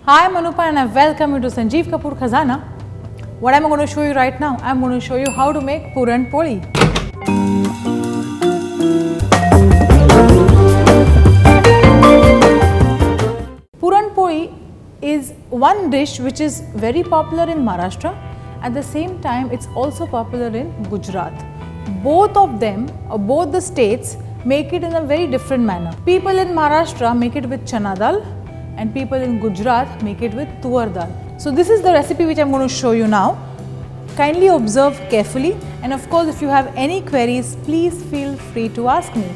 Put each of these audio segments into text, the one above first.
Hi, I'm Anupa and I welcome you to Sanjeev Kapoor Khazana. What am I going to show you right now? I'm going to show you how to make Puran Poli. Puran Poli is one dish which is very popular in Maharashtra. At the same time, it's also popular in Gujarat. Both of them, or both the states, make it in a very different manner. People in Maharashtra make it with chana dal and people in Gujarat make it with tuar dal. So this is the recipe which I'm going to show you now. Kindly observe carefully, and of course if you have any queries, please feel free to ask me.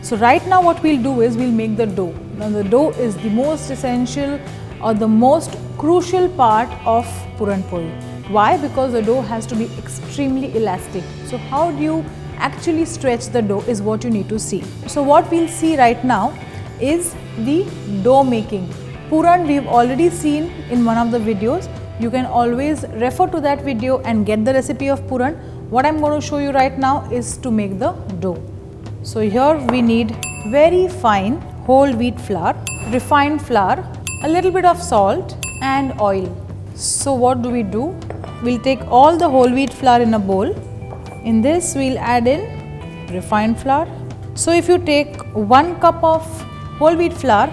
So right now what we'll do is we'll make the dough. Now the dough is the most essential or the most crucial part of Puran Poli. Why? Because the dough has to be extremely elastic. So how do you actually stretch the dough is what you need to see. So what we'll see right now is the dough making. Puran we've already seen in one of the videos. You can always refer to that video and get the recipe of Puran. What I'm going to show you right now is to make the dough. So here we need very fine whole wheat flour, refined flour, a little bit of salt and oil. So what do? We'll take all the whole wheat flour in a bowl. In this we'll add in refined flour. So if you take 1 cup of whole wheat flour,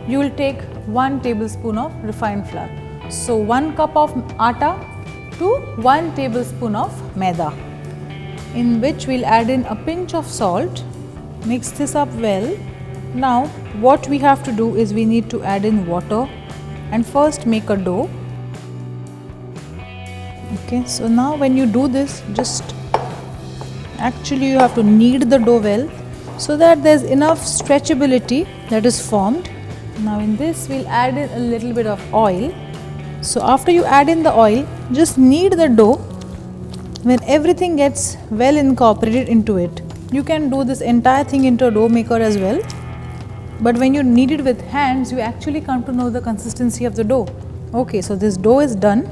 you will take 1 tablespoon of refined flour. So 1 cup of atta to 1 tablespoon of maida, in which we'll add in a pinch of salt. Mix this up well. Now what we have to do is we need to add in water and first make a dough. Okay, so now when you do this, you have to knead the dough well so that there's enough stretchability that is formed. Now in this we'll add in a little bit of oil. So after you add in the oil, just knead the dough. When everything gets well incorporated into it, you can do this entire thing into a dough maker as well. But when you knead it with hands, you actually come to know the consistency of the dough. Okay, so this dough is done.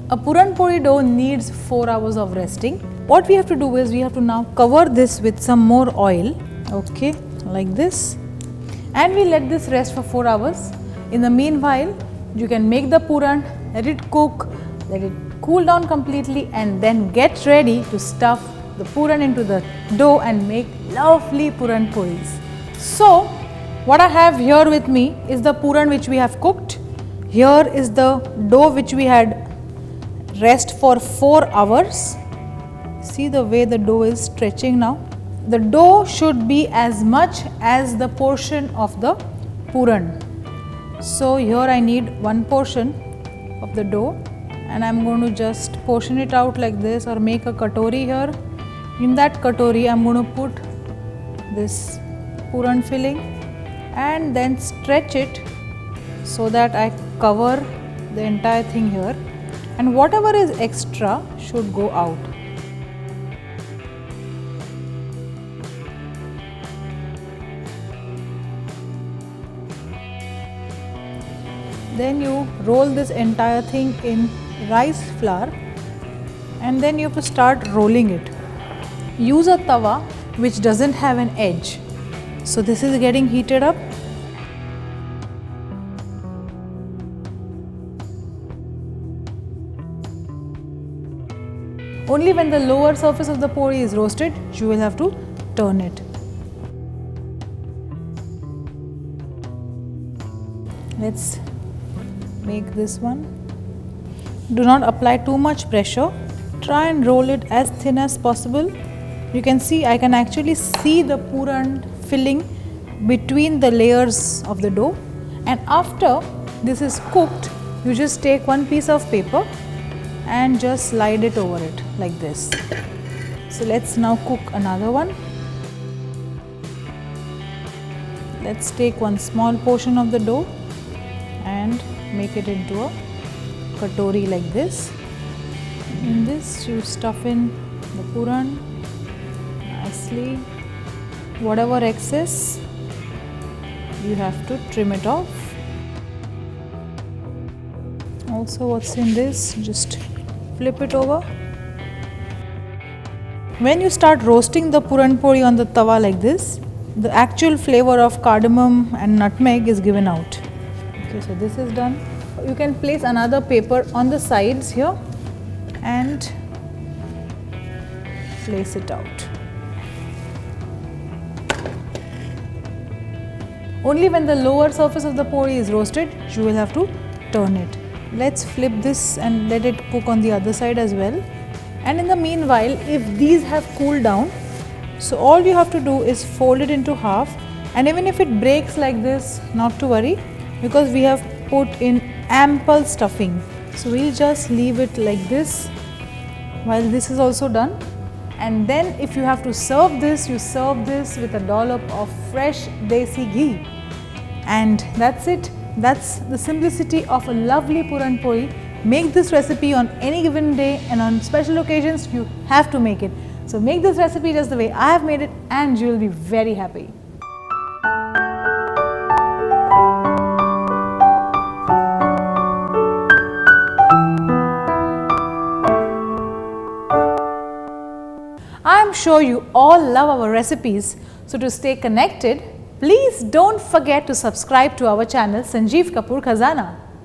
A Puran Poli dough needs 4 hours of resting. What we have to do is we have to now cover this with some more oil. Okay, like this. And we let this rest for 4 hours. In the meanwhile, you can make the Puran, let it cook, let it cool down completely, and then get ready to stuff the Puran into the dough and make lovely Puran Polis. So, what I have here with me is the Puran which we have cooked. Here is the dough which we had rest for 4 hours. See the way the dough is stretching now. The dough should be as much as the portion of the Puran. So here I need 1 portion of the dough and I'm going to just portion it out like this, or make a katori here. In that katori I'm going to put this Puran filling and then stretch it so that I cover the entire thing here, and whatever is extra should go out. Then you roll this entire thing in rice flour and then you have to start rolling it. Use a tawa which doesn't have an edge. So this is getting heated up. Only when the lower surface of the poli is roasted, you will have to turn it. Let's make this one. Do not apply too much pressure. Try and roll it as thin as possible. You can see, I can actually see the Puran filling between the layers of the dough. And after this is cooked, you just take 1 piece of paper and just slide it over it like this. So let's now cook another one. Let's take 1 small portion of the dough and make it into a katori like this. In this you stuff in the Puran nicely. Whatever excess, you have to trim it off. Also what's in this, just flip it over. When you start roasting the Puran Poli on the tawa like this, the actual flavor of cardamom and nutmeg is given out. Okay, so this is done. you can place another paper on the sides here and place it out. Only when the lower surface of the poli is roasted, you will have to turn it. Let's flip this and let it cook on the other side as well. And in the meanwhile, if these have cooled down, so all you have to do is fold it into half, and even if it breaks like this, not to worry, because we have put in ample stuffing. So we'll just leave it like this while this is also done. And then if you have to serve this, you serve this with a dollop of fresh desi ghee. And that's it. That's the simplicity of a lovely Puran Poli. Make this recipe on any given day, and on special occasions you have to make it. So make this recipe just the way I have made it and you will be very happy. I am sure you all love our recipes, so to stay connected, please don't forget to subscribe to our channel Sanjeev Kapoor Khazana.